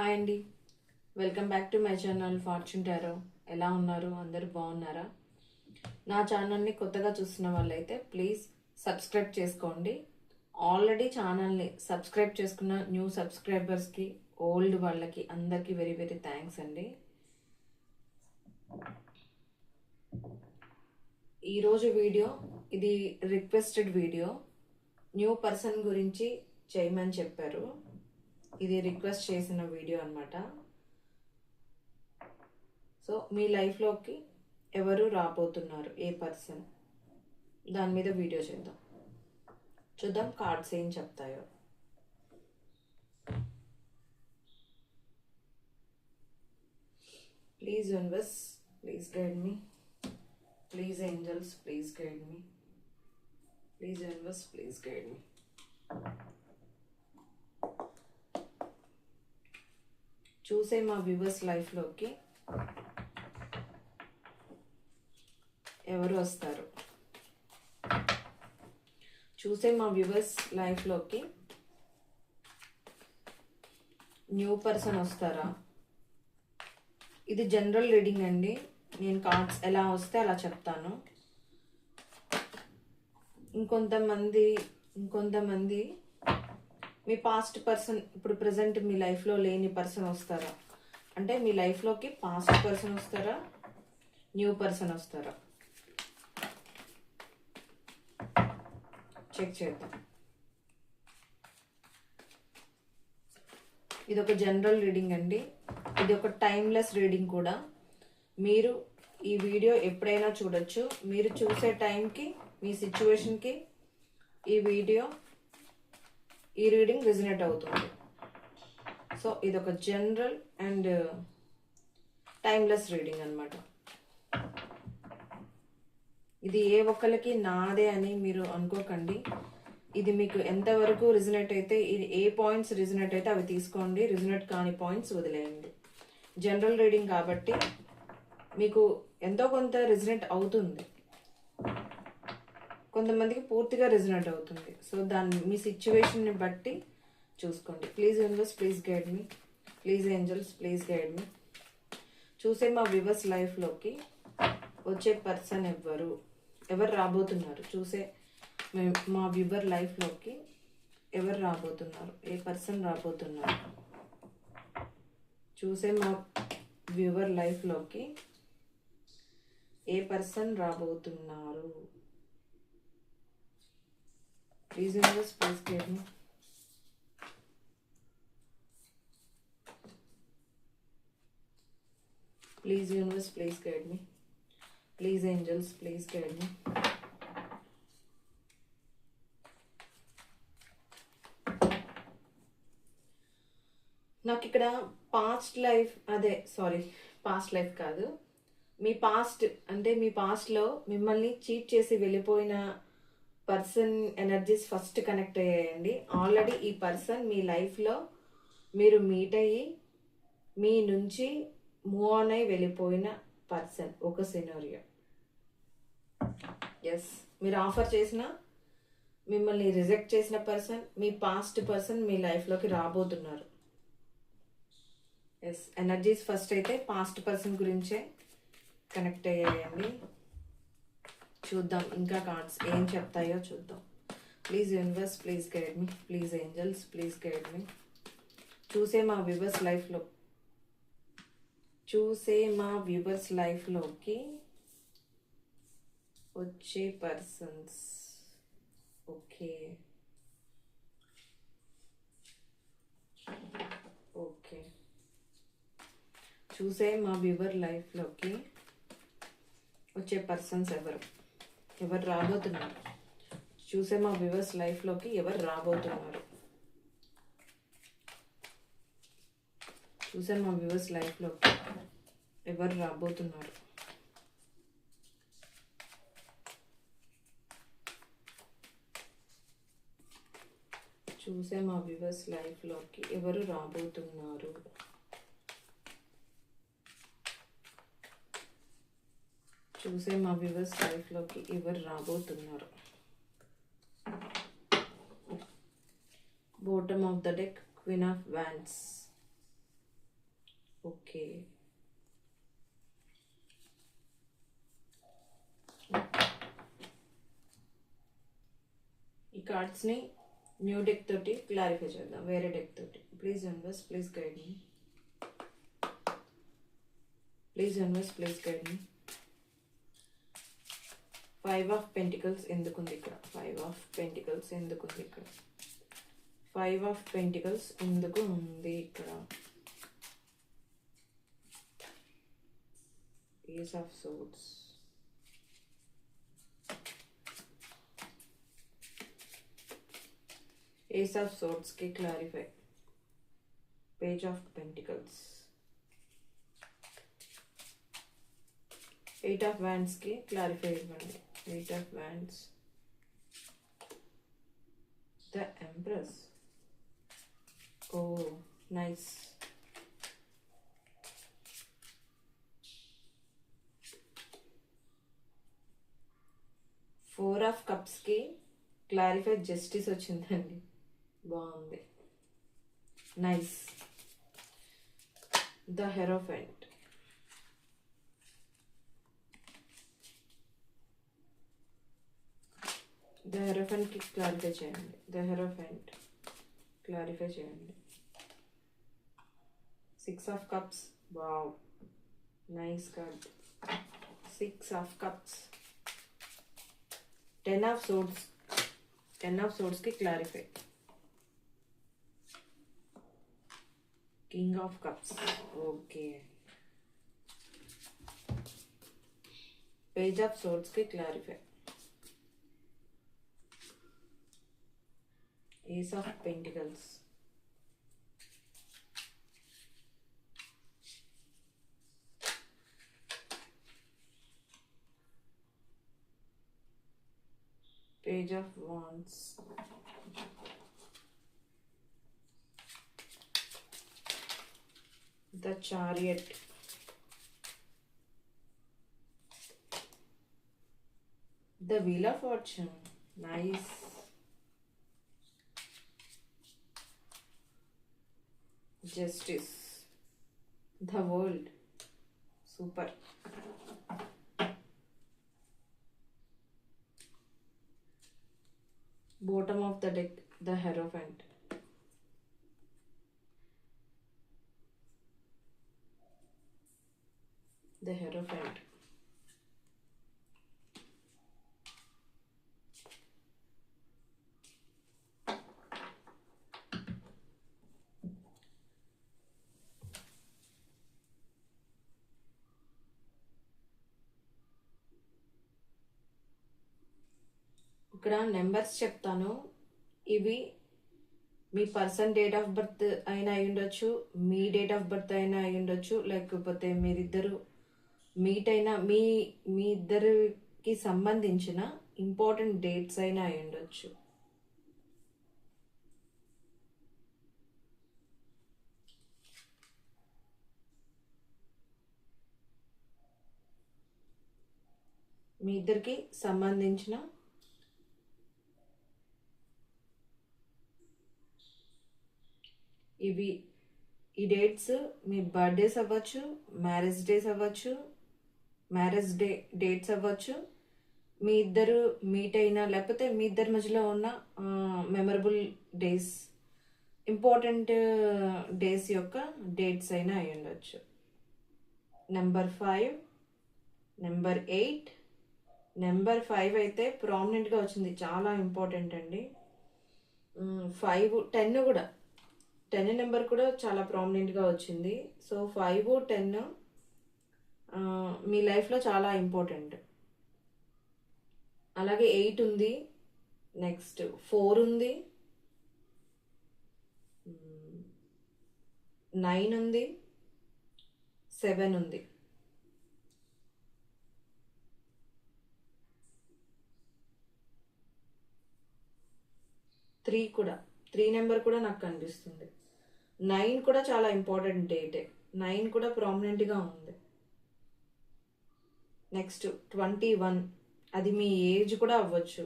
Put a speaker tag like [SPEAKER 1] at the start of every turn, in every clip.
[SPEAKER 1] Hi అండి, welcome back to my channel fortune tarot. ఎలా ఉన్నారు? అందరూ బాగున్నారా? నా ఛానల్ని కొత్తగా చూస్తున్న వాళ్ళైతే ప్లీజ్ సబ్స్క్రైబ్ చేసుకోండి. ఆల్రెడీ ఛానల్ని సబ్స్క్రైబ్ చేసుకున్న న్యూ సబ్స్క్రైబర్స్కి, ఓల్డ్ వాళ్ళకి అందరికీ వెరీ వెరీ థ్యాంక్స్ అండి. ఈరోజు వీడియో ఇది రిక్వెస్టెడ్ వీడియో. న్యూ పర్సన్ గురించి చేయమని చెప్పారు. ఇది రిక్వెస్ట్ చేసిన వీడియో అనమాట. సో మీ లైఫ్లోకి ఎవరు రాబోతున్నారు, ఏ పర్సన్, దాని మీద వీడియో చేద్దాం. చూద్దాం కార్డ్స్ ఏం చెప్తాయో. Please universe, please guide me. Please angels, please guide me. Please universe, please guide me. చూసే మా వ్యూవర్స్ లైఫ్లోకి ఎవరు వస్తారు? చూసే మా వ్యూవర్స్ లైఫ్లోకి న్యూ పర్సన్ వస్తారా? ఇది జనరల్ రీడింగ్ అండి. నేను కార్డ్స్ ఎలా వస్తే అలా చెప్తాను. ఇంకొంతమంది మీ పాస్ట్ పర్సన్ ఇప్పుడు ప్రజెంట్ మీ లైఫ్లో లేని పర్సన్ వస్తారా అంటే, మీ లైఫ్లోకి పాస్ట్ పర్సన్ వస్తారా, న్యూ పర్సన్ వస్తారా? చెక్ చేద్దాం. ఇది ఒక జనరల్ రీడింగ్ అండి. ఇది ఒక టైమ్లెస్ రీడింగ్ కూడా. మీరు ఈ వీడియో ఎప్పుడైనా చూడొచ్చు. మీరు చూసే టైంకి, మీ సిచ్యువేషన్కి ఈ రీడింగ్ రిజనేట్ అవుతుంది. సో ఇది ఒక జనరల్ అండ్ టైమ్లెస్ రీడింగ్ అనమాట. ఇది ఏ ఒక్కరికి నాదే అని మీరు అనుకోకండి. ఇది మీకు ఎంతవరకు రిజనేట్ అయితే, ఇది ఏ పాయింట్స్ రిజనేట్ అయితే అవి తీసుకోండి, రిజనేట్ కాని పాయింట్స్ వదిలేయండి. జనరల్ రీడింగ్ కాబట్టి మీకు ఎంతో కొంత రిజనేట్ అవుతుంది, కొంతమందికి పూర్తిగా రిజనేట్ అవుతుంది. సో దాన్ని మీ సిచ్యువేషన్ని బట్టి చూసుకోండి. Please universe, please guide me. Please angels, please guide me. చూసే మా వ్యూవర్స్ లైఫ్లోకి వచ్చే పర్సన్ ఎవరు రాబోతున్నారు? చూసే మా వ్యూవర్ లైఫ్లోకి ఎవరు రాబోతున్నారు, ఏ పర్సన్ రాబోతున్నారు? చూసే మా వ్యూవర్ లైఫ్లోకి ఏ పర్సన్ రాబోతున్నారు? Please universe, please guide me. Please universe, please guide me. Please angels, please guide me. నాకు ఇక్కడ పాస్ట్ లైఫ్ కాదు, మీ పాస్ట్ అంటే మీ పాస్ట్లో మిమ్మల్ని చీట్ చేసి వెళ్ళిపోయిన పర్సన్ ఎనర్జీస్ ఫస్ట్ కనెక్ట్ అయ్యాయండి. ఆల్రెడీ ఈ పర్సన్ మీ లైఫ్లో మీరు మీట్ అయ్యి మీ నుంచి మూవ్ ఆన్ అయి వెళ్ళిపోయిన పర్సన్ ఒక సినారియో. ఎస్, మీరు ఆఫర్ చేసిన, మిమ్మల్ని రిజెక్ట్ చేసిన పర్సన్, మీ పాస్ట్ పర్సన్ మీ లైఫ్లోకి రాబోతున్నారు. ఎస్, ఎనర్జీస్ ఫస్ట్ అయితే పాస్ట్ పర్సన్ గురించే కనెక్ట్ అయ్యాయండి. చూద్దాం ఇంకా కార్డ్స్ ఏం చెప్తాయో చూద్దాం. Please universe, please guide me. Please angels, please guide me. చూసే మా వ్యూవర్స్ లైఫ్లోకి వచ్చే పర్సన్స్. ఓకే, చూసే మా వ్యూవర్ లైఫ్లోకి వచ్చే పర్సన్స్ ఎవరు రాబోతున్నారు? చూసే మా వ్యూవర్స్ లైఫ్లోకి ఎవరు రాబోతున్నారు? చూసే మా వ్యూవర్స్ లైఫ్లోకి ఎవరు రాబోతున్నారు? చూసే మా వ్యూవర్స్ లైఫ్లోకి ఎవరు రాబోతున్నారు? చూసే మా వ్యూవర్స్ లైఫ్లోకి ఎవరు రాబోతున్నారు? Bottom of the deck, queen of wands. Okay, ఈ కార్డ్స్ని న్యూ డెక్ తోటి క్లారిఫై చేద్దాం, వేరే డెక్ తోటి. Please universe please guide me, please universe please guide me. 5 of pentacles ఎందుకుంది ఇక్కడ? 5 ఆఫ్ పెంటికల్స్ ఎందుకుంది ఇక్కడ? 5 ఆఫ్ పెంటికల్స్ ఎందుకు ఉంది ఇక్కడ? Ace of swords, ace of swords కి clarify. Page of pentacles, 8 of wands కి క్లారిఫై ఇవ్వండి. 8 of wands, the empress. Oh nice. Four of cups కి క్లారిఫై జస్టిస్ వచ్చిందండి, బాగుంది, nice. The hierophant, the hierophant కి క్లారిఫై చేయండి. ద హెరోఫెంట్ క్లారిఫై చేయండి. 6 of cups, wow nice card. 6 of cups. 10 of swords, 10 of swords కి clarify. King of cups, okay. Page of swords కి clarify. Ace of pentacles, page of wands, the chariot, the wheel of fortune, nice. Justice, the world, super. Bottom of the deck, the Hierophant. The Hierophant. ఇక్కడ numbers చెప్తాను, ఇవి మీ person date of birth అయినా అయి ఉండొచ్చు, మీ date of birth అయినా అయి ఉండొచ్చు, లేకపోతే మీరిద్దరు మీట్ అయినా మీ ఇద్దరికి సంబంధించిన ఇంపార్టెంట్ డేట్స్ అయినా అయి ఉండొచ్చు. మీ ఇద్దరికి సంబంధించిన ఈ డేట్స్ మీ బర్త్డేస్ అవ్వచ్చు, మ్యారేజ్ డేస్ అవ్వచ్చు, మ్యారేజ్ డేట్స్ అవ్వచ్చు, మీ ఇద్దరు మీట్ అయినా, లేకపోతే మీ ఇద్దరి మధ్యలో ఉన్న మెమరబుల్ డేస్, ఇంపార్టెంట్ డేస్ యొక్క డేట్స్ అయినా అయి ఉండొచ్చు. నెంబర్ 5, నెంబర్ 8, నెంబర్ 5 అయితే ప్రామినెంట్గా వచ్చింది, చాలా ఇంపార్టెంట్ అండి. 5, 10 కూడా, 10 నెంబర్ కూడా చాలా ప్రామినెంట్గా వచ్చింది. సో 5, 10 మీ లైఫ్లో చాలా ఇంపార్టెంట్. అలాగే 8 ఉంది, నెక్స్ట్ 4 ఉంది, 9 ఉంది, 7 ఉంది. త్రీ నెంబర్ కూడా నాకు కనిపిస్తుంది. 9 కూడా చాలా ఇంపార్టెంట్ డేటే, 9 కూడా ప్రామినెంట్గా ఉంది. నెక్స్ట్ 21, అది మీ ఏజ్ కూడా అవ్వచ్చు.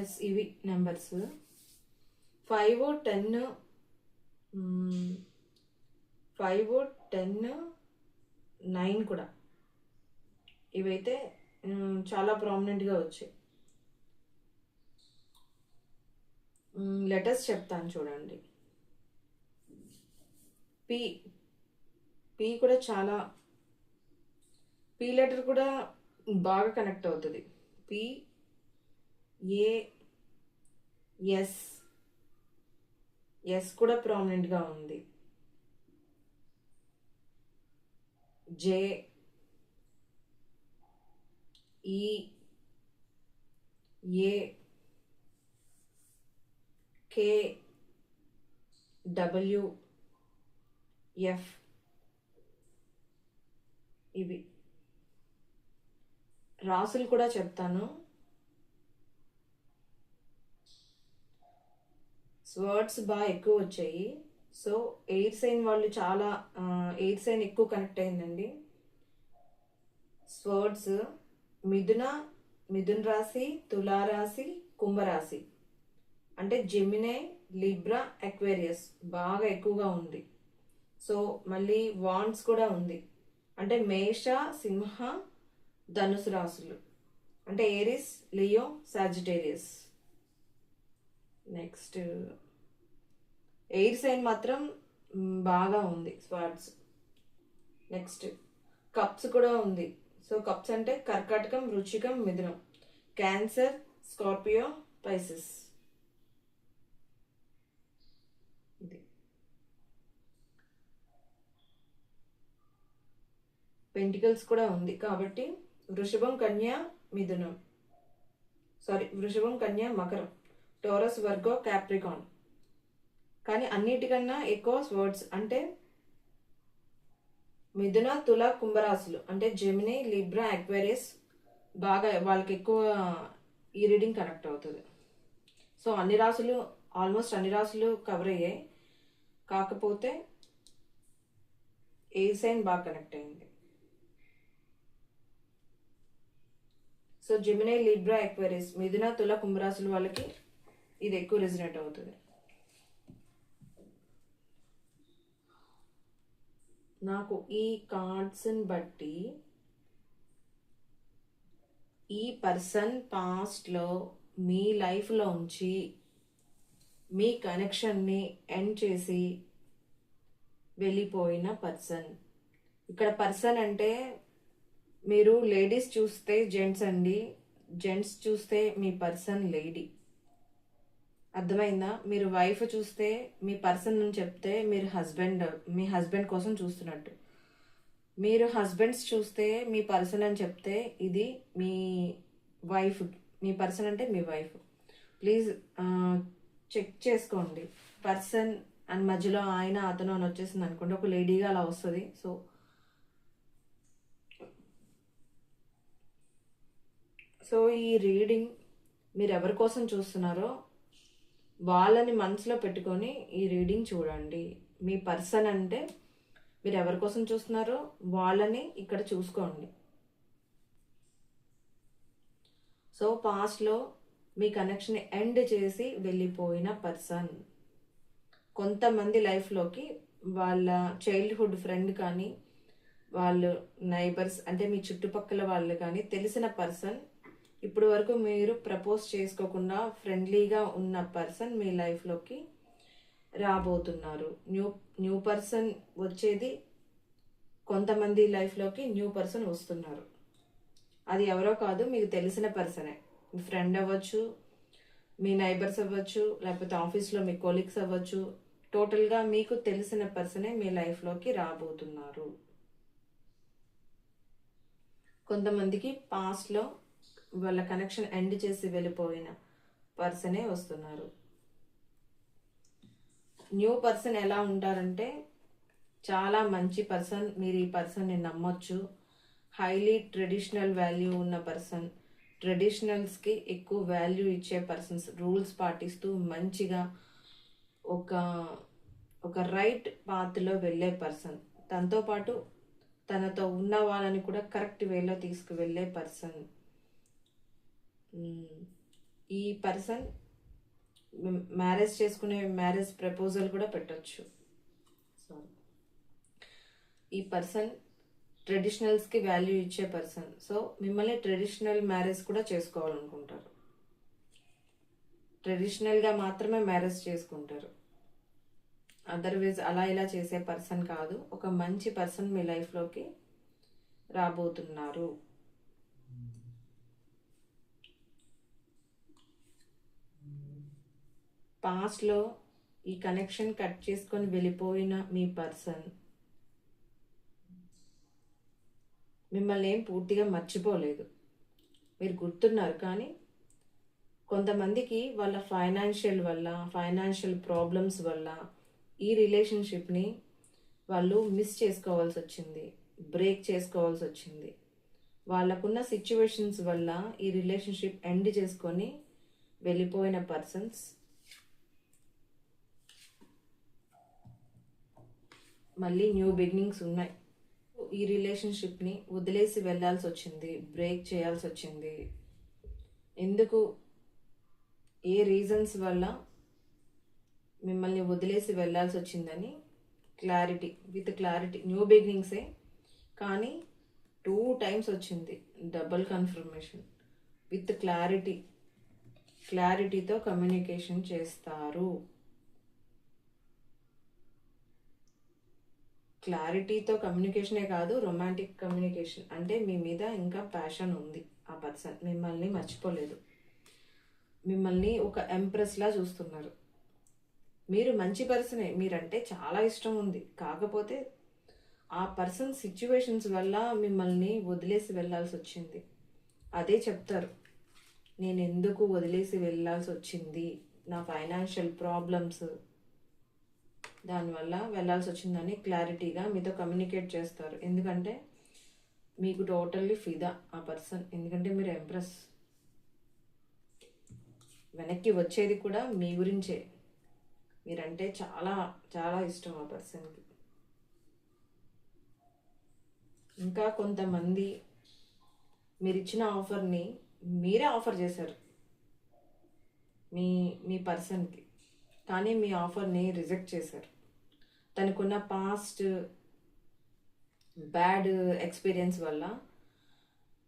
[SPEAKER 1] ఎస్, ఇవి నెంబర్స్ 5, 10, 5, 10, 9 కూడా. ఇవైతే చాలా ప్రామినెంట్గా వచ్చాయి. లెటర్స్ చెప్తాను చూడండి. పి పి కూడా చాలా, పి లెటర్ కూడా బాగా కనెక్ట్ అవుతుంది. పి, ఏ, ఎస్, ఎస్ కూడా ప్రామినెంట్గా ఉంది. జే, ఈ, ఏ, కే, డబ్ల్యూ, ఎఫ్. ఇవి రాసులు కూడా చెప్తాను. స్వర్డ్స్ బాగా ఎక్కువ వచ్చాయి. సో ఎయిర్ సైన్ వాళ్ళు చాలా, ఎయిర్ సైన్ ఎక్కువ కనెక్ట్ అయిందండి. స్వర్డ్స్ మిథున్ రాశి, తులారాశి, కుంభరాశి, అంటే జెమినే, లిబ్రా, అక్వేరియస్ బాగా ఎక్కువగా ఉంది. సో మళ్ళీ వాండ్స్ కూడా ఉంది, అంటే మేష, సింహ, ధనుసు రాశులు, అంటే Aries, Leo, Sagittarius. Next air sign మాత్రం బాగా ఉంది స్వార్డ్స్. నెక్స్ట్ కప్స్ కూడా ఉంది. సో కప్స్ అంటే కర్కాటకం, వృశ్చికం, మిథునం, క్యాన్సర్, స్కార్పియో, పైసెస్. ఇది పెంటికల్స్ కూడా ఉంది. కాబట్టి వృషభం, కన్య, మిథునం, వృషభం, కన్య, మకరం, టోరస్, వర్గో, క్యాప్రికాన్. కానీ అన్నిటికన్నా ఎక్కువ స్వర్డ్స్ అంటే మిథున, తుల, కుంభరాశులు, అంటే జెమిని, లిబ్రా, అక్వేరియస్ బాగా వాళ్ళకి ఎక్కువ ఈ రీడింగ్ కనెక్ట్ అవుతుంది. సో అన్ని రాసులు, ఆల్మోస్ట్ అన్ని రాసులు కవర్ అయ్యాయి. కాకపోతే ఏ సైన్ బాగా కనెక్ట్ అయింది. సో జెమిని, లిబ్రా, అక్వేరియస్, మిథున, తుల, కుంభరాశులు వాళ్ళకి ఇది ఎక్కువ రెజినేట్ అవుతుంది. నాకు ఈ కార్డ్స్ని బట్టి ఈ పర్సన్ పాస్ట్లో మీ లైఫ్లో ఉంచి మీ కనెక్షన్ని ఎండ్ చేసి వెళ్ళిపోయిన పర్సన్. ఇక్కడ పర్సన్ అంటే మీరు లేడీస్ చూస్తే జెంట్స్ అండి, జెంట్స్ చూస్తే మీ పర్సన్ లేడీ. అర్థమైందా? మీరు వైఫ్ చూస్తే మీ పర్సన్ అని చెప్తే మీరు మీ హస్బెండ్ కోసం చూస్తున్నట్టు. మీరు హస్బెండ్స్ చూస్తే మీ పర్సన్ అని చెప్తే ఇది మీ వైఫ్, మీ పర్సన్ అంటే మీ వైఫ్. ప్లీజ్ చెక్ చేసుకోండి. పర్సన్ అండ్ మధ్యలో ఆయన, అతను అని వచ్చేసింది అనుకోండి, ఒక లేడీగా అలా వస్తుంది. సో ఈ రీడింగ్ మీరు ఎవరి కోసం చూస్తున్నారో వాళ్ళని మనసులో పెట్టుకొని ఈ రీడింగ్ చూడండి. మీ పర్సన్ అంటే మీరు ఎవరి కోసం చూస్తున్నారో వాళ్ళని ఇక్కడ చూసుకోండి. సో పాస్ట్లో మీ కనెక్షన్ ఎండ్ చేసి వెళ్ళిపోయిన పర్సన్ కొంతమంది లైఫ్లోకి వాళ్ళ చైల్డ్హుడ్ ఫ్రెండ్ కానీ, వాళ్ళు నైబర్స్ అంటే మీ చుట్టుపక్కల వాళ్ళు కానీ, తెలిసిన పర్సన్, ఇప్పుడు వరకు మీరు ప్రపోజ్ చేసుకోకుండా ఫ్రెండ్లీగా ఉన్న పర్సన్ మీ లైఫ్లోకి రాబోతున్నారు. న్యూ పర్సన్ వచ్చేది, కొంతమంది లైఫ్లోకి న్యూ పర్సన్ వస్తున్నారు. అది ఎవరో కాదు, మీకు తెలిసిన పర్సనే. మీ ఫ్రెండ్ అవ్వచ్చు, మీ నైబర్స్ అవ్వచ్చు, లేకపోతే ఆఫీస్లో మీ కొలీగ్స్ అవ్వచ్చు. టోటల్గా మీకు తెలిసిన పర్సనే మీ లైఫ్లోకి రాబోతున్నారు. కొంతమందికి పాస్ట్లో వాళ్ళ కనెక్షన్ ఎండ్ చేసి వెళ్ళిపోయిన పర్సనే వస్తున్నారు. న్యూ పర్సన్ ఎలా ఉంటారంటే చాలా మంచి పర్సన్. మీరు ఈ పర్సన్ని నమ్మొచ్చు. హైలీ ట్రెడిషనల్ వాల్యూ ఉన్న పర్సన్, ట్రెడిషనల్స్కి ఎక్కువ వాల్యూ ఇచ్చే పర్సన్స్, రూల్స్ పాటిస్తూ మంచిగా ఒక రైట్ పాత్లో వెళ్ళే పర్సన్. తనతో పాటు తనతో ఉన్న వాళ్ళని కూడా కరెక్ట్ వేలో తీసుకువెళ్ళే పర్సన్. ఈ పర్సన్ మ్యారేజ్ చేసుకునే మ్యారేజ్ ప్రపోజల్ కూడా పెట్టచ్చు. సారీ, ఈ పర్సన్ ట్రెడిషనల్స్కి వాల్యూ ఇచ్చే పర్సన్. సో మిమ్మల్ని ట్రెడిషనల్ మ్యారేజ్ కూడా చేసుకోవాలనుకుంటారు. ట్రెడిషనల్గా మాత్రమే మ్యారేజ్ చేసుకుంటారు. అదర్వైజ్ అలా ఇలా చేసే పర్సన్ కాదు. ఒక మంచి పర్సన్ మీ లైఫ్లోకి రాబోతున్నారు. పాస్ట్లో ఈ కనెక్షన్ కట్ చేసుకొని వెళ్ళిపోయిన మీ పర్సన్ మిమ్మల్ని ఏం పూర్తిగా మర్చిపోలేదు. మీరు గుర్తున్నారు, కానీ కొంతమందికి వాళ్ళ ఫైనాన్షియల్ ప్రాబ్లమ్స్ వల్ల ఈ రిలేషన్షిప్ని వాళ్ళు మిస్ చేసుకోవాల్సి వచ్చింది, బ్రేక్ చేసుకోవాల్సి వచ్చింది. వాళ్ళకున్న సిచ్యువేషన్స్ వల్ల ఈ రిలేషన్షిప్ ఎండ్ చేసుకొని వెళ్ళిపోయిన పర్సన్స్ మళ్ళీ న్యూ బిగినింగ్స్ ఉన్నాయి. ఈ రిలేషన్షిప్ని వదిలేసి వెళ్ళాల్సి వచ్చింది, బ్రేక్ చేయాల్సి వచ్చింది. ఎందుకు, ఏ రీజన్స్ వల్ల మిమ్మల్ని వదిలేసి వెళ్ళాల్సి వచ్చిందని విత్ క్లారిటీ న్యూ బిగినింగ్సే, కానీ 2 times వచ్చింది డబుల్ కన్ఫర్మేషన్. విత్ క్లారిటీతో కమ్యూనికేషన్ చేస్తారు. క్లారిటీతో కమ్యూనికేషనే కాదు, రొమాంటిక్ కమ్యూనికేషన్. అంటే మీ మీద ఇంకా ప్యాషన్ ఉంది. ఆ పర్సన్ మిమ్మల్ని మర్చిపోలేదు. మిమ్మల్ని ఒక ఎంప్రెస్లా చూస్తున్నారు. మీరు మంచి పర్సనే, మీరంటే చాలా ఇష్టం ఉంది. కాకపోతే ఆ పర్సన్ సిచ్యువేషన్స్ వల్ల మిమ్మల్ని వదిలేసి వెళ్ళాల్సి వచ్చింది. అదే చెప్తారు, నేను ఎందుకు వదిలేసి వెళ్ళాల్సి వచ్చింది, నా ఫైనాన్షియల్ ప్రాబ్లమ్స్, దానివల్ల వెళ్ళాల్సి వచ్చిందని క్లారిటీగా మీతో కమ్యూనికేట్ చేస్తారు. ఎందుకంటే మీకు టోటల్లీ ఫిదా ఆ పర్సన్. ఎందుకంటే మీరు ఎంప్రెస్. వెనక్కి వచ్చేది కూడా మీ గురించే. మీరంటే చాలా చాలా ఇష్టం ఆ పర్సన్కి. ఇంకా కొంతమంది మీరు ఇచ్చిన ఆఫర్ని మీరే ఆఫర్ చేశారు మీ పర్సన్కి, కానీ మీ ఆఫర్ని రిజెక్ట్ చేశారు. తనకున్న పాస్ట్ బ్యాడ్ ఎక్స్పీరియన్స్ వల్ల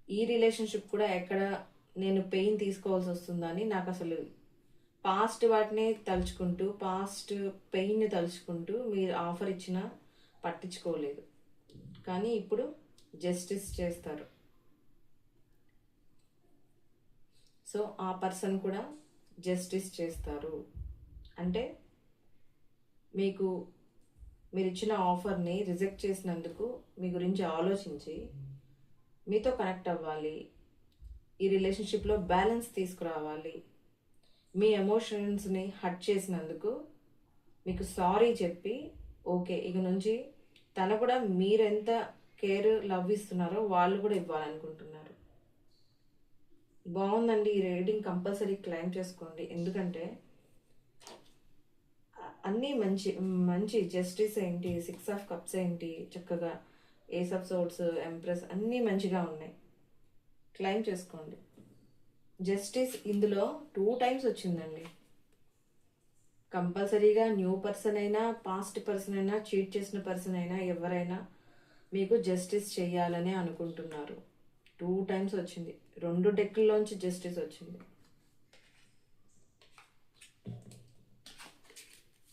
[SPEAKER 1] ఈ రిలేషన్షిప్ కూడా ఎక్కడ నేను పెయిన్ తీసుకోవాల్సి వస్తుందని, నాకు అసలు పాస్ట్ వాటిని తలుచుకుంటూ, పాస్ట్ పెయిన్ని తలుచుకుంటూ మీరు ఆఫర్ ఇచ్చినా పట్టించుకోలేదు. కానీ ఇప్పుడు జస్టిస్ చేస్తారు. సో ఆ పర్సన్ కూడా జస్టిస్ చేస్తారు. అంటే మీరు ఇచ్చిన ఆఫర్ని రిజెక్ట్ చేసినందుకు మీ గురించి ఆలోచించి మీతో కనెక్ట్ అవ్వాలి, ఈ రిలేషన్షిప్లో బ్యాలెన్స్ తీసుకురావాలి. మీ ఎమోషన్స్ని హర్ట్ చేసినందుకు మీకు సారీ చెప్పి, ఓకే ఇక నుంచి తను కూడా మీరెంత కేర్ లవ్ ఇస్తున్నారో వాళ్ళు కూడా ఇవ్వాలనుకుంటున్నారు. బాగుందండి. ఈ రీడింగ్ కంపల్సరీ క్లైమ్ చేసుకోండి. ఎందుకంటే అన్నీ మంచి జస్టిస్ ఏంటి, 6 of Cups ఏంటి, చక్కగా Ace of Swords, ఎంప్రెస్ అన్నీ మంచిగా ఉన్నాయి. క్లైమ్ చేసుకోండి. జస్టిస్ ఇందులో 2 times వచ్చిందండి. కంపల్సరీగా న్యూ పర్సన్ అయినా, పాస్ట్ పర్సన్ అయినా, చీట్ చేసిన పర్సన్ అయినా, ఎవరైనా మీకు జస్టిస్ చేయాలని అనుకుంటున్నారు. 2 times వచ్చింది. 2 డెక్కుల్లోంచి జస్టిస్ వచ్చింది.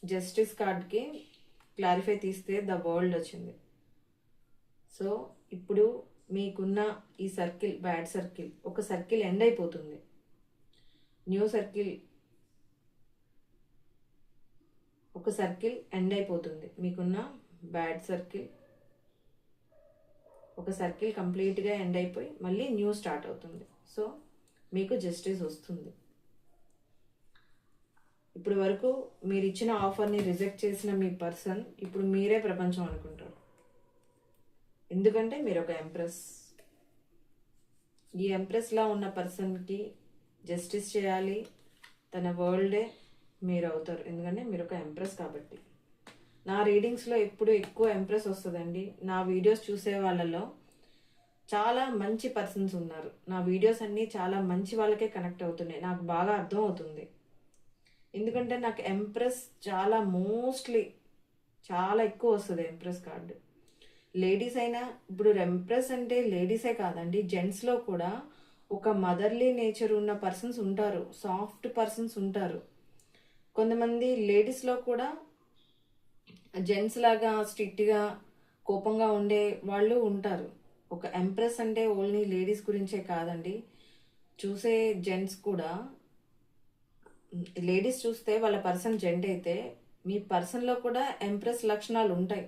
[SPEAKER 1] జస్టిస్ కార్డ్కి క్లారిఫై తీస్తే ద వరల్డ్ వచ్చింది. సో ఇప్పుడు మీకున్న ఈ సర్కిల్, బ్యాడ్ సర్కిల్, ఒక సర్కిల్ ఎండ్ అయిపోతుంది. న్యూ సర్కిల్, ఒక సర్కిల్ ఎండ్ అయిపోతుంది. మీకున్న బ్యాడ్ సర్కిల్, ఒక సర్కిల్ కంప్లీట్గా ఎండ్ అయిపోయి మళ్ళీ న్యూ స్టార్ట్ అవుతుంది. సో మీకు జస్టిస్ వస్తుంది. ఇప్పుడు వరకు మీరు ఇచ్చిన ఆఫర్ని రిజెక్ట్ చేసిన మీ పర్సన్ ఇప్పుడు మీరే ప్రపంచం అనుకుంటారు. ఎందుకంటే మీరు ఒక ఎంప్రెస్. ఈ ఎంప్రెస్లా ఉన్న పర్సన్కి జస్టిస్ చేయాలి. తన వరల్డే మీరు అవుతారు. ఎందుకంటే మీరు ఒక ఎంప్రెస్ కాబట్టి. నా రీడింగ్స్లో ఎప్పుడు ఎక్కువ ఎంప్రెస్ వస్తుందండి. నా వీడియోస్ చూసే వాళ్ళలో చాలా మంచి పర్సన్స్ ఉన్నారు. నా వీడియోస్ అన్నీ చాలా మంచి వాళ్ళకే కనెక్ట్ అవుతున్నాయి, నాకు బాగా అర్థం అవుతుంది. ఎందుకంటే నాకు ఎంప్రెస్ చాలా మోస్ట్లీ చాలా ఎక్కువ వస్తుంది ఎంప్రెస్ కార్డు. లేడీస్ అయినా, ఇప్పుడు ఎంప్రెస్ అంటే లేడీసే కాదండి, జెంట్స్లో కూడా ఒక మదర్లీ నేచర్ ఉన్న పర్సన్స్ ఉంటారు, సాఫ్ట్ పర్సన్స్ ఉంటారు. కొంతమంది లేడీస్లో కూడా జెంట్స్ లాగా స్ట్రిక్ట్గా కోపంగా ఉండే వాళ్ళు ఉంటారు. ఒక ఎంప్రెస్ అంటే ఓన్లీ లేడీస్ గురించే కాదండి, చూసే జెంట్స్ కూడా. లేడీస్ చూస్తే వాళ్ళ పర్సన్ జెంట్ అయితే మీ పర్సన్లో కూడా ఎంప్రెస్ లక్షణాలు ఉంటాయి.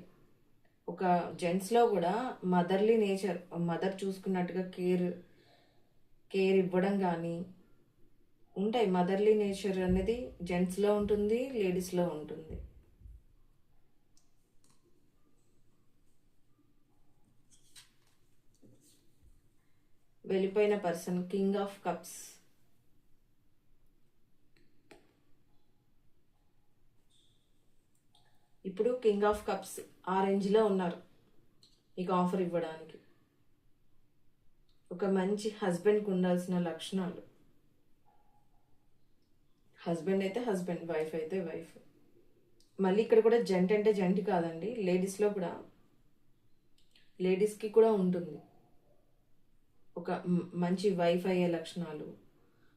[SPEAKER 1] ఒక జెంట్స్లో కూడా మదర్లీ నేచర్, మదర్ చూసుకున్నట్టుగా కేర్ ఇవ్వడం కానీ ఉంటాయి. మదర్లీ నేచర్ అనేది జెంట్స్లో ఉంటుంది, లేడీస్లో ఉంటుంది. వెళ్ళిపోయిన పర్సన్ కింగ్ ఆఫ్ కప్స్. ఇప్పుడు కింగ్ ఆఫ్ కప్స్ ఆ రేంజ్లో ఉన్నారు మీకు ఆఫర్ ఇవ్వడానికి. ఒక మంచి హస్బెండ్కి ఉండాల్సిన లక్షణాలు. హస్బెండ్ అయితే హస్బెండ్, వైఫ్ అయితే వైఫ్. మళ్ళీ ఇక్కడ కూడా జెంట్ అంటే జెంట్ కాదండి, లేడీస్లో కూడా లేడీస్కి కూడా ఉంటుంది. ఒక మంచి వైఫ్ అయ్యే లక్షణాలు,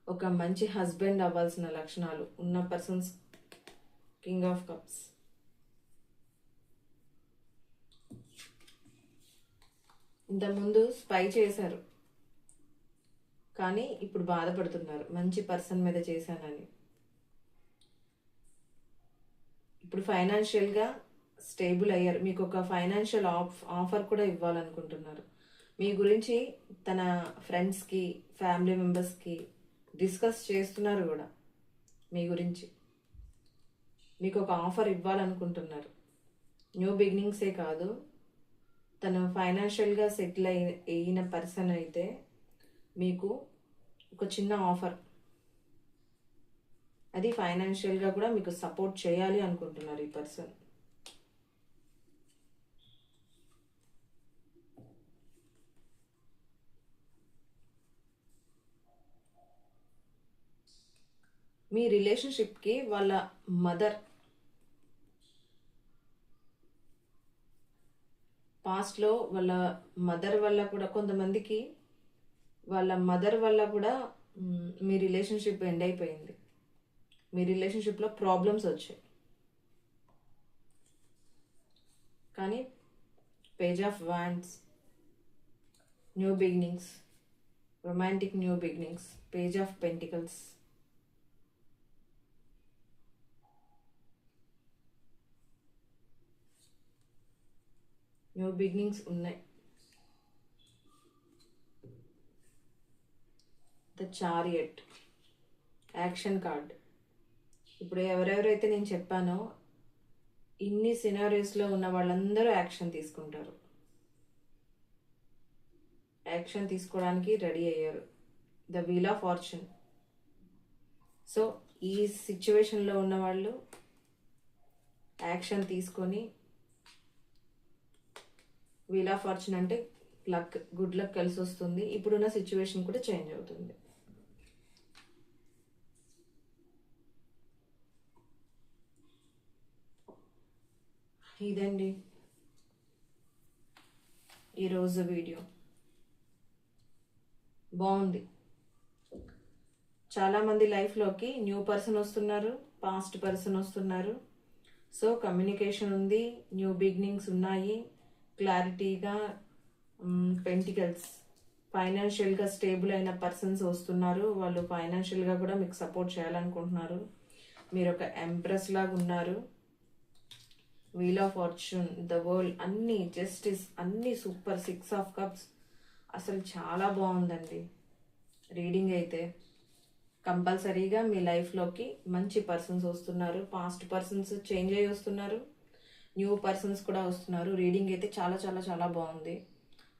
[SPEAKER 1] ఒక మంచి హస్బెండ్ అవ్వాల్సిన లక్షణాలు ఉన్న పర్సన్స్ కింగ్ ఆఫ్ కప్స్. ఇంతకుముందు స్పై చేశారు కానీ ఇప్పుడు బాధపడుతున్నారు మంచి పర్సన్ మీద చేశానని. ఇప్పుడు ఫైనాన్షియల్గా స్టేబుల్ అయ్యారు, మీకు ఒక ఫైనాన్షియల్ ఆఫర్ కూడా ఇవ్వాలనుకుంటున్నారు. మీ గురించి తన ఫ్రెండ్స్కి, ఫ్యామిలీ మెంబర్స్కి డిస్కస్ చేస్తున్నారు కూడా మీ గురించి. మీకు ఒక ఆఫర్ ఇవ్వాలనుకుంటున్నారు. న్యూ బిగినింగ్సే కాదు, తను ఫైనాన్షియల్గా సెటిల్ అయిన పర్సన్ అయితే మీకు ఒక చిన్న ఆఫర్, అది ఫైనాన్షియల్గా కూడా మీకు సపోర్ట్ చేయాలి అనుకుంటున్నారు ఈ పర్సన్. మీ రిలేషన్షిప్కి వాళ్ళ మదర్, పాస్ట్లో వాళ్ళ మదర్ వల్ల కూడా, కొంతమందికి వాళ్ళ మదర్ వల్ల కూడా మీ రిలేషన్షిప్ ఎండ్ అయిపోయింది, మీ రిలేషన్షిప్లో ప్రాబ్లమ్స్ వచ్చాయి. కానీ page of wands, new beginnings, romantic new beginnings, page of pentacles, new beginnings ఉన్నాయి. The chariot, action card. ఇప్పుడు ఎవరెవరైతే నేను చెప్పానో ఇన్ని సినారియోస్లో ఉన్న వాళ్ళందరూ యాక్షన్ తీసుకుంటారు, యాక్షన్ తీసుకోవడానికి రెడీ అయ్యారు. The wheel of fortune. So ఈ సిచ్యువేషన్లో ఉన్న వాళ్ళు యాక్షన్ తీసుకొని, వీల్ ఆఫ్ ఫార్చ్యూన్ అంటే లక్, గుడ్ లక్ కలిసి వస్తుంది. ఇప్పుడున్న సిచ్యువేషన్ కూడా చేంజ్ అవుతుంది. ఇదండి ఈరోజు వీడియో. బాగుంది. చాలామంది లైఫ్లోకి న్యూ పర్సన్ వస్తున్నారు, పాస్ట్ పర్సన్ వస్తున్నారు. సో కమ్యూనికేషన్ ఉంది, న్యూ బిగినింగ్స్ ఉన్నాయి, క్లారిటీగా పెంటికల్స్, ఫైనాన్షియల్గా స్టేబుల్ అయిన పర్సన్స్ వస్తున్నారు. వాళ్ళు ఫైనాన్షియల్గా కూడా మీకు సపోర్ట్ చేయాలనుకుంటున్నారు. మీరు ఒక ఎంప్రెస్ లాగా ఉన్నారు. Wheel of fortune, the world, అన్నీ జస్టిస్, అన్నీ సూపర్. 6 ఆఫ్ కప్స్ అసలు చాలా బాగుందండి రీడింగ్ అయితే. కంపల్సరీగా మీ లైఫ్లోకి మంచి పర్సన్స్ వస్తున్నారు, పాస్ట్ పర్సన్స్ చేంజ్ అయ్యి వస్తున్నారు, న్యూ పర్సన్స్ కూడా వస్తున్నారు. రీడింగ్ అయితే చాలా చాలా చాలా బాగుంది.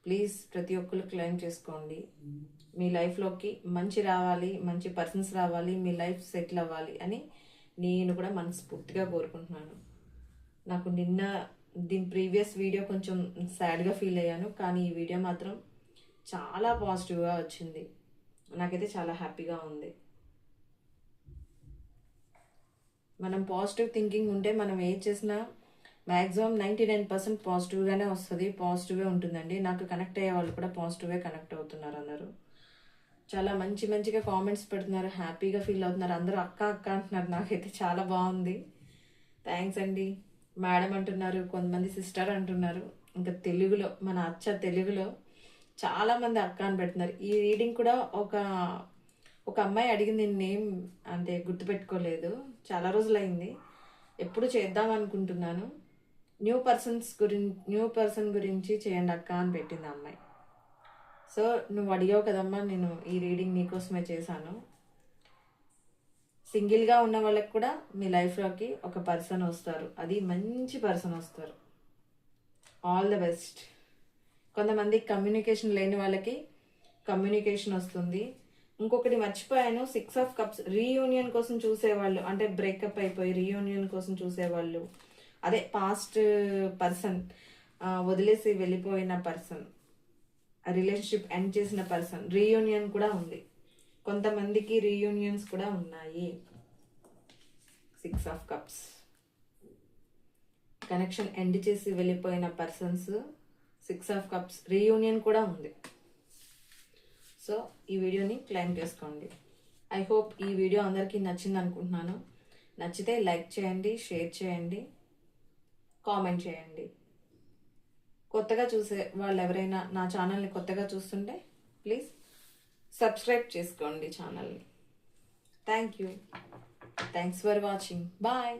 [SPEAKER 1] ప్లీజ్ ప్రతి ఒక్కరు క్లెయిమ్ చేసుకోండి. మీ లైఫ్లోకి మంచి రావాలి, మంచి పర్సన్స్ రావాలి, మీ లైఫ్ సెటిల్ అవ్వాలి అని నేను కూడా మనస్ఫూర్తిగా కోరుకుంటున్నాను. నాకు దీని ప్రీవియస్ వీడియో కొంచెం సాడ్గా ఫీల్ అయ్యాను, కానీ ఈ వీడియో మాత్రం చాలా పాజిటివ్గా వచ్చింది. నాకైతే చాలా హ్యాపీగా ఉంది. మనం పాజిటివ్ థింకింగ్ ఉంటే మనం ఏం చేసినా మ్యాక్సిమం 99% పాజిటివ్గానే వస్తుంది, పాజిటివ్గా ఉంటుందండి. నాకు కనెక్ట్ అయ్యే వాళ్ళు కూడా పాజిటివ్గా కనెక్ట్ అవుతున్నారు అందరూ. చాలా మంచిగా కామెంట్స్ పెడుతున్నారు, హ్యాపీగా ఫీల్ అవుతున్నారు అందరూ. అక్క అక్క అంటున్నారు, నాకైతే చాలా బాగుంది. థ్యాంక్స్ అండి. మేడం అంటున్నారు, కొంతమంది సిస్టర్ అంటున్నారు. ఇంకా తెలుగులో మన తెలుగులో చాలామంది అక్క అని పెడుతున్నారు. ఈ రీడింగ్ కూడా ఒక అమ్మాయి అడిగింది, నేమ్ అంటే గుర్తుపెట్టుకోలేదు, చాలా రోజులైంది. ఎప్పుడు చేద్దాం అనుకుంటున్నాను. న్యూ పర్సన్ గురించి చేయండి అక్క అని పెట్టింది అమ్మాయి. సో నువ్వు అడిగావు కదమ్మా, నేను ఈ రీడింగ్ నీకోసమే చేశాను. సింగిల్గా ఉన్న వాళ్ళకి కూడా మీ లైఫ్లోకి ఒక పర్సన్ వస్తారు, అది మంచి పర్సన్ వస్తారు. All the best. కొంతమంది కమ్యూనికేషన్ లేని వాళ్ళకి కమ్యూనికేషన్ వస్తుంది. ఇంకొకటి మర్చిపోయాను, 6 ఆఫ్ కప్స్ రీయూనియన్ కోసం చూసేవాళ్ళు, అంటే బ్రేకప్ అయిపోయి రీయూనియన్ కోసం చూసేవాళ్ళు, అదే పాస్ట్ పర్సన్, వదిలేసి వెళ్ళిపోయిన పర్సన్, రిలేషన్షిప్ ఎండ్ చేసిన పర్సన్, రీయూనియన్ కూడా ఉంది. కొంతమందికి రీయూనియన్స్ కూడా ఉన్నాయి. 6 ఆఫ్ కప్స్ కనెక్షన్ ఎండ్ చేసి వెళ్ళిపోయిన పర్సన్స్, 6 ఆఫ్ కప్స్ రీయూనియన్ కూడా ఉంది. సో ఈ వీడియోని క్లైమ్ చేసుకోండి. ఐ హోప్ ఈ వీడియో అందరికీ నచ్చింది అనుకుంటున్నాను. నచ్చితే లైక్ చేయండి, షేర్ చేయండి, కామెంట్ చేయండి. కొత్తగా చూసే వాళ్ళు ఎవరైనా నా ఛానల్ని కొత్తగా చూస్తుంటే ప్లీజ్ సబ్స్క్రైబ్ చేసుకోండి ఛానల్ని. Thank you. Thanks for watching. Bye.